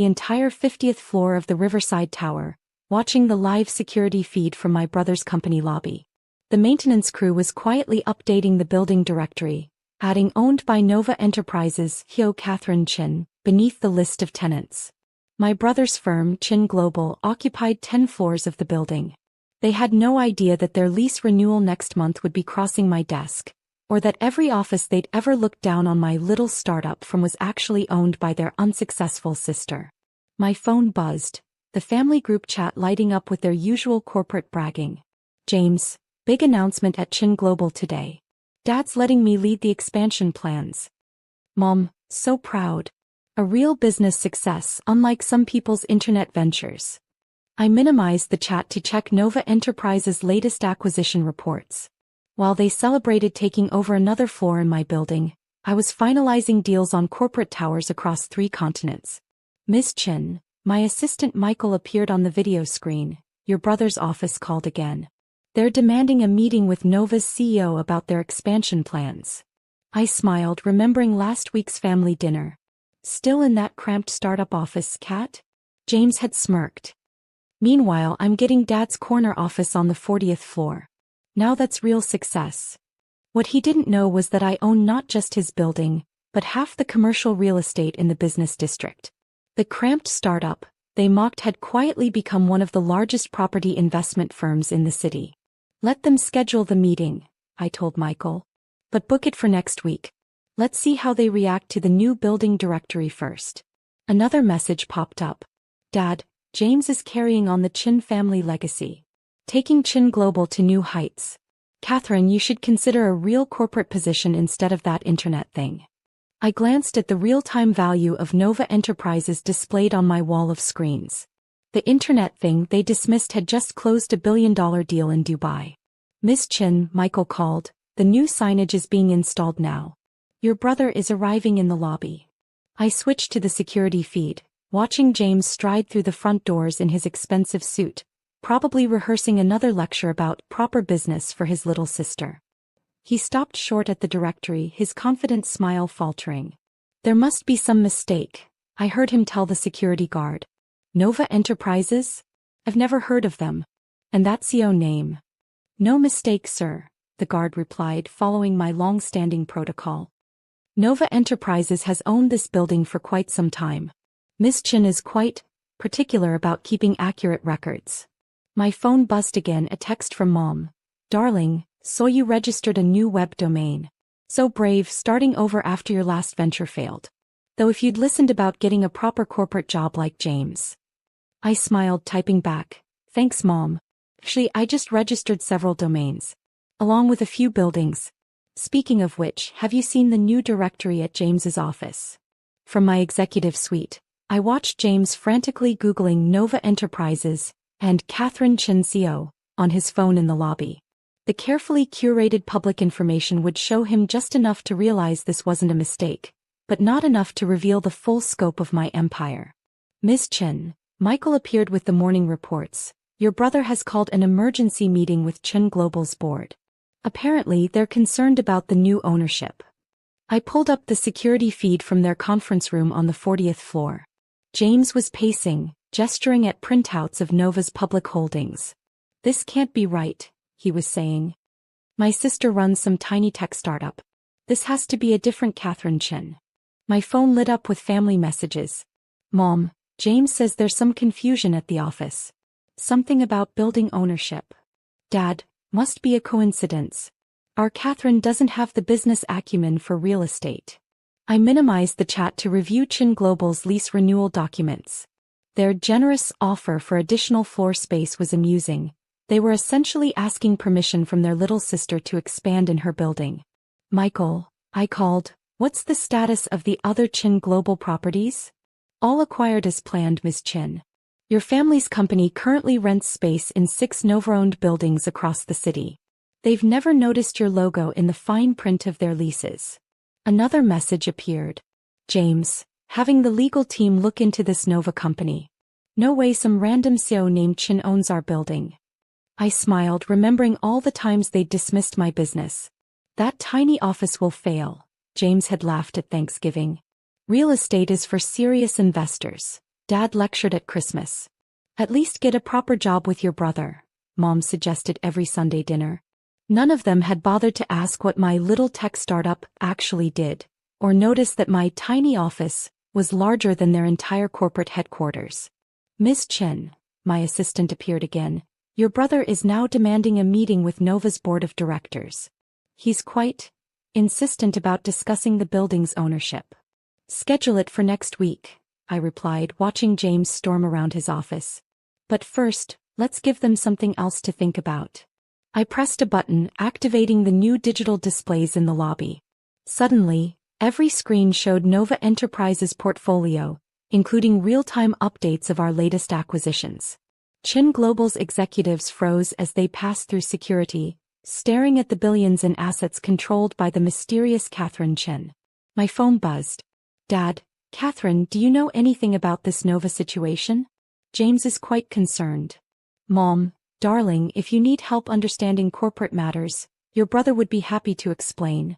the entire 50th floor of the Riverside Tower, watching the live security feed from my brother's company lobby. The maintenance crew was quietly updating the building directory, adding "owned by Nova Enterprises Hyo Catherine Chin" beneath the list of tenants. My brother's firm, Chin Global, occupied 10 floors of the building. They had no idea that their lease renewal next month would be crossing my desk, or that every office they'd ever looked down on my little startup from was actually owned by their unsuccessful sister. My phone buzzed, the family group chat lighting up with their usual corporate bragging. "James, big announcement at Chin Global today. Dad's letting me lead the expansion plans. Mom, so proud. A real business success, unlike some people's internet ventures." I minimized the chat to check Nova Enterprises' latest acquisition reports. While they celebrated taking over another floor in my building, I was finalizing deals on corporate towers across 3 continents. "Miss Chin," my assistant Michael appeared on the video screen. "Your brother's office called again. They're demanding a meeting with Nova's CEO about their expansion plans." I smiled, remembering last week's family dinner. "Still in that cramped startup office, Kat?" James had smirked. "Meanwhile, I'm getting Dad's corner office on the 40th floor. Now that's real success." What he didn't know was that I own not just his building, but half the commercial real estate in the business district. The cramped startup, they mocked, had quietly become one of the largest property investment firms in the city. "Let them schedule the meeting," I told Michael. "But book it for next week. Let's see how they react to the new building directory first." Another message popped up. "Dad, James is carrying on the Chin family legacy. Taking Chin Global to new heights. Catherine, you should consider a real corporate position instead of that internet thing." I glanced at the real-time value of Nova Enterprises displayed on my wall of screens. The internet thing they dismissed had just closed a billion-dollar deal in Dubai. "Miss Chin," Michael called, "the new signage is being installed now. Your brother is arriving in the lobby." I switched to the security feed, watching James stride through the front doors in his expensive suit, probably rehearsing another lecture about proper business for his little sister. He stopped short at the directory, his confident smile faltering. "There must be some mistake," I heard him tell the security guard. "Nova Enterprises? I've never heard of them. And that CO name." "No mistake, sir," the guard replied, following my long-standing protocol. "Nova Enterprises has owned this building for quite some time. Miss Chin is quite particular about keeping accurate records." My phone buzzed again, a text from Mom. "Darling, so you registered a new web domain. So brave, starting over after your last venture failed. Though if you'd listened about getting a proper corporate job like James." I smiled, typing back, "Thanks, Mom. Actually, I just registered several domains. Along with a few buildings. Speaking of which, have you seen the new directory at James's office?" From my executive suite, I watched James frantically Googling Nova Enterprises and Catherine Chin CO on his phone in the lobby. The carefully curated public information would show him just enough to realize this wasn't a mistake, but not enough to reveal the full scope of my empire. "Miss Chin," Michael appeared with the morning reports, "your brother has called an emergency meeting with Chin Global's board. Apparently, they're concerned about the new ownership." I pulled up the security feed from their conference room on the 40th floor. James was pacing, gesturing at printouts of Nova's public holdings. "This can't be right," he was saying. "My sister runs some tiny tech startup. This has to be a different Catherine Chin." My phone lit up with family messages. "Mom, James says there's some confusion at the office. Something about building ownership." "Dad, must be a coincidence. Our Catherine doesn't have the business acumen for real estate." I minimized the chat to review Chin Global's lease renewal documents. Their generous offer for additional floor space was amusing. They were essentially asking permission from their little sister to expand in her building. "Michael," I called, "what's the status of the other Chin Global properties?" "All acquired as planned, Miss Chin. Your family's company currently rents space in 6 Nova-owned buildings across the city. They've never noticed your logo in the fine print of their leases." Another message appeared. "James, having the legal team look into this Nova company. No way some random CO named Chin owns our building." I smiled, remembering all the times they'd dismissed my business. "That tiny office will fail," James had laughed at Thanksgiving. "Real estate is for serious investors. Dad lectured at Christmas. At least get a proper job with your brother, Mom suggested every Sunday dinner. None of them had bothered to ask what my little tech startup actually did, or notice that my tiny office was larger than their entire corporate headquarters. Miss Chen, my assistant appeared again. Your brother is now demanding a meeting with Nova's board of directors. He's quite insistent about discussing the building's ownership. Schedule it for next week, I replied, watching James storm around his office. But first, let's give them something else to think about. I pressed a button, activating the new digital displays in the lobby. Suddenly, every screen showed Nova Enterprises' portfolio, including real-time updates of our latest acquisitions. Chin Global's executives froze as they passed through security, staring at the billions in assets controlled by the mysterious Catherine Chen. My phone buzzed. Dad, Catherine, do you know anything about this Nova situation? James is quite concerned. Mom, darling, if you need help understanding corporate matters, your brother would be happy to explain.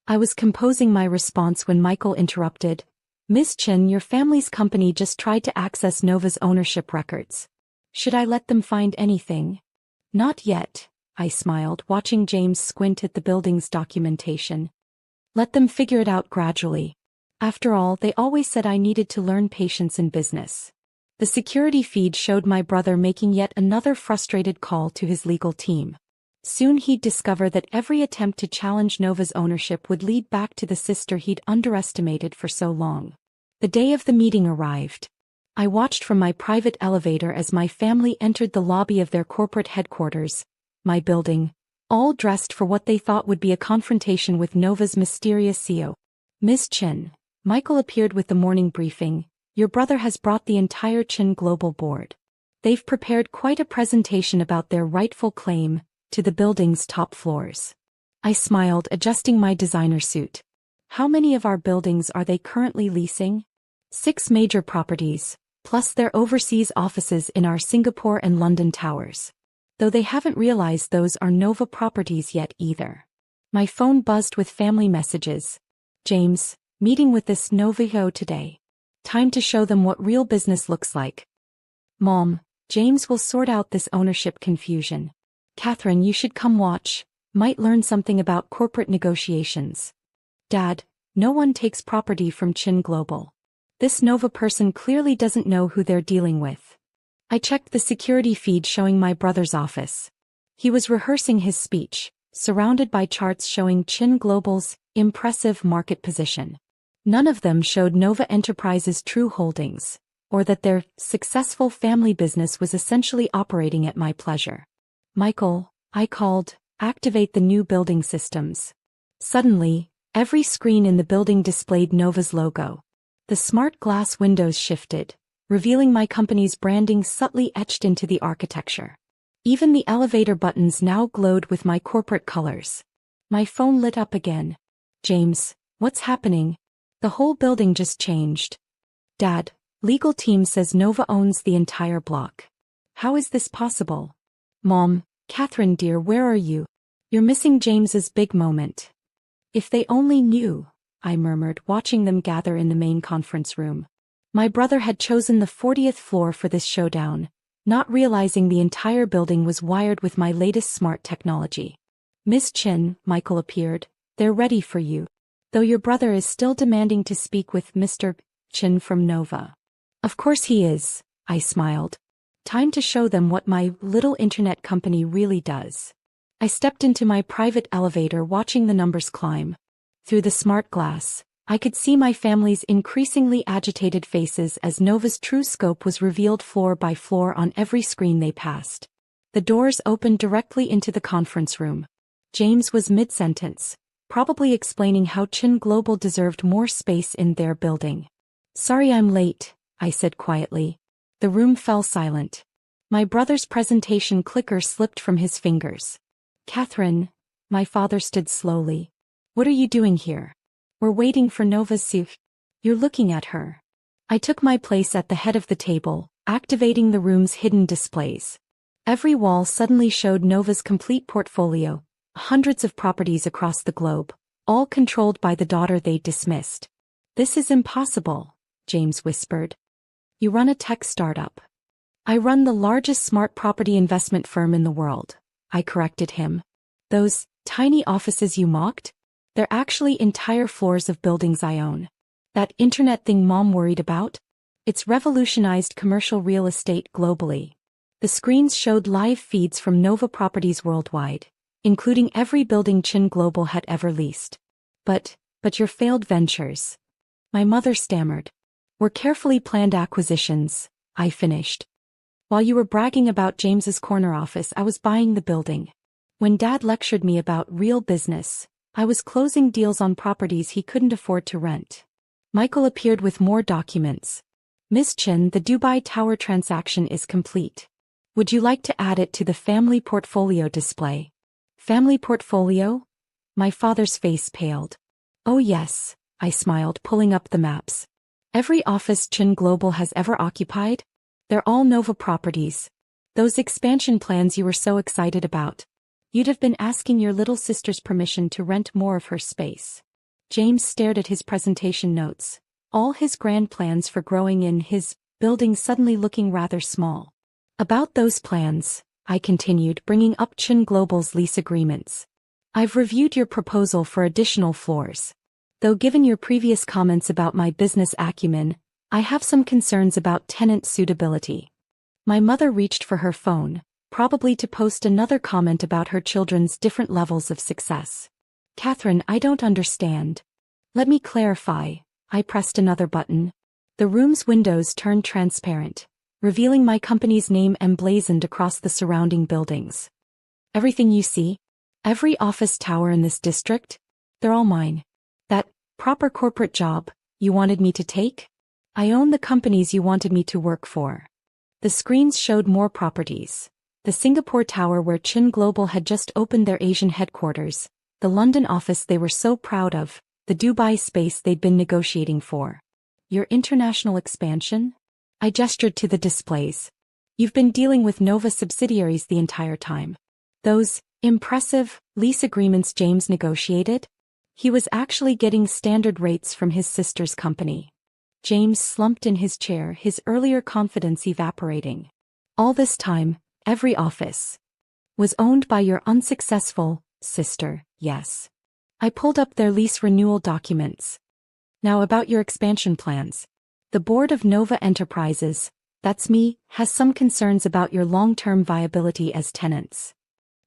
I was composing my response when Michael interrupted. Miss Chen, your family's company just tried to access Nova's ownership records. Should I let them find anything? Not yet, I smiled, watching James squint at the building's documentation. Let them figure it out gradually. After all, they always said I needed to learn patience in business. The security feed showed my brother making yet another frustrated call to his legal team. Soon he'd discover that every attempt to challenge Nova's ownership would lead back to the sister he'd underestimated for so long. The day of the meeting arrived. I watched from my private elevator as my family entered the lobby of their corporate headquarters, my building, all dressed for what they thought would be a confrontation with Nova's mysterious CEO. Miss Chen, Michael appeared with the morning briefing. Your brother has brought the entire Chin Global board. They've prepared quite a presentation about their rightful claim to the building's top floors. I smiled, adjusting my designer suit. How many of our buildings are they currently leasing? 6 major properties, plus their overseas offices in our Singapore and London towers. Though they haven't realized those are Nova properties yet either. My phone buzzed with family messages. James, meeting with this Novaho today. Time to show them what real business looks like. Mom, James will sort out this ownership confusion. Catherine, you should come watch. Might learn something about corporate negotiations. Dad, no one takes property from Chin Global. This Nova person clearly doesn't know who they're dealing with. I checked the security feed showing my brother's office. He was rehearsing his speech, surrounded by charts showing Chin Global's impressive market position. None of them showed Nova Enterprises' true holdings, or that their successful family business was essentially operating at my pleasure. Michael, I called, activate the new building systems. Suddenly, every screen in the building displayed Nova's logo. The smart glass windows shifted, revealing my company's branding subtly etched into the architecture. Even the elevator buttons now glowed with my corporate colors. My phone lit up again. James, what's happening? The whole building just changed. Dad, legal team says Nova owns the entire block. How is this possible? Mom, Catherine dear, where are you? You're missing James's big moment. If they only knew, I murmured, watching them gather in the main conference room. My brother had chosen the 40th floor for this showdown, not realizing the entire building was wired with my latest smart technology. Miss Chen, Michael appeared, they're ready for you. Though your brother is still demanding to speak with Mr. Chen from Nova. Of course he is, I smiled. Time to show them what my little internet company really does. I stepped into my private elevator, watching the numbers climb. Through the smart glass, I could see my family's increasingly agitated faces as Nova's true scope was revealed floor by floor on every screen they passed. The doors opened directly into the conference room. James was mid-sentence, probably explaining how Chin Global deserved more space in their building. Sorry I'm late, I said quietly. The room fell silent. My brother's presentation clicker slipped from his fingers. Catherine, my father stood slowly. What are you doing here? We're waiting for Nova's Sif. You're looking at her. I took my place at the head of the table, activating the room's hidden displays. Every wall suddenly showed Nova's complete portfolio, hundreds of properties across the globe, all controlled by the daughter they'd dismissed. This is impossible, James whispered. You run a tech startup. I run the largest smart property investment firm in the world, I corrected him. Those tiny offices you mocked? They're actually entire floors of buildings I own. That internet thing Mom worried about? It's revolutionized commercial real estate globally. The screens showed live feeds from Nova properties worldwide, including every building Chin Global had ever leased. But your failed ventures. My mother stammered. Were carefully planned acquisitions, I finished. While you were bragging about James's corner office, I was buying the building. When Dad lectured me about real business, I was closing deals on properties he couldn't afford to rent. Michael appeared with more documents. Miss Chin, the Dubai Tower transaction is complete. Would you like to add it to the family portfolio display? Family portfolio? My father's face paled. Oh yes, I smiled, pulling up the maps. Every office Chin Global has ever occupied? They're all Nova properties. Those expansion plans you were so excited about. You'd have been asking your little sister's permission to rent more of her space. James stared at his presentation notes, all his grand plans for growing in his building suddenly looking rather small. About those plans, I continued, bringing up Chin Global's lease agreements. I've reviewed your proposal for additional floors. Though given your previous comments about my business acumen, I have some concerns about tenant suitability. My mother reached for her phone, probably to post another comment about her children's different levels of success. Catherine, I don't understand. Let me clarify. I pressed another button. The room's windows turned transparent, revealing my company's name emblazoned across the surrounding buildings. Everything you see? Every office tower in this district? They're all mine. That proper corporate job you wanted me to take? I own the companies you wanted me to work for. The screens showed more properties. The Singapore tower where Chin Global had just opened their Asian headquarters, the London office they were so proud of, the Dubai space they'd been negotiating for. Your international expansion? I gestured to the displays. You've been dealing with Nova subsidiaries the entire time. Those impressive lease agreements James negotiated? He was actually getting standard rates from his sister's company. James slumped in his chair, his earlier confidence evaporating. All this time, every office was owned by your unsuccessful sister, yes. I pulled up their lease renewal documents. Now about your expansion plans. The board of Nova Enterprises, that's me, has some concerns about your long-term viability as tenants.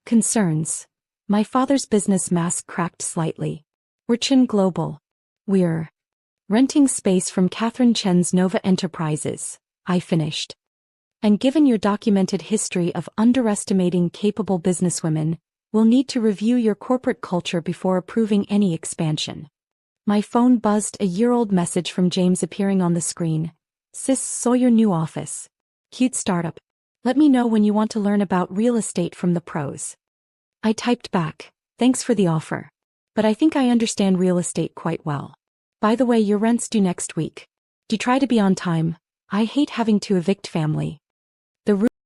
Concerns? My father's business mask cracked slightly. We're Chin Global. We're renting space from Catherine Chen's Nova Enterprises, I finished. And given your documented history of underestimating capable businesswomen, we'll need to review your corporate culture before approving any expansion. My phone buzzed, a year-old message from James appearing on the screen. Sis, saw your new office. Cute startup. Let me know when you want to learn about real estate from the pros. I typed back, thanks for the offer. But I think I understand real estate quite well. By the way, your rent's due next week. Do try to be on time. I hate having to evict family. The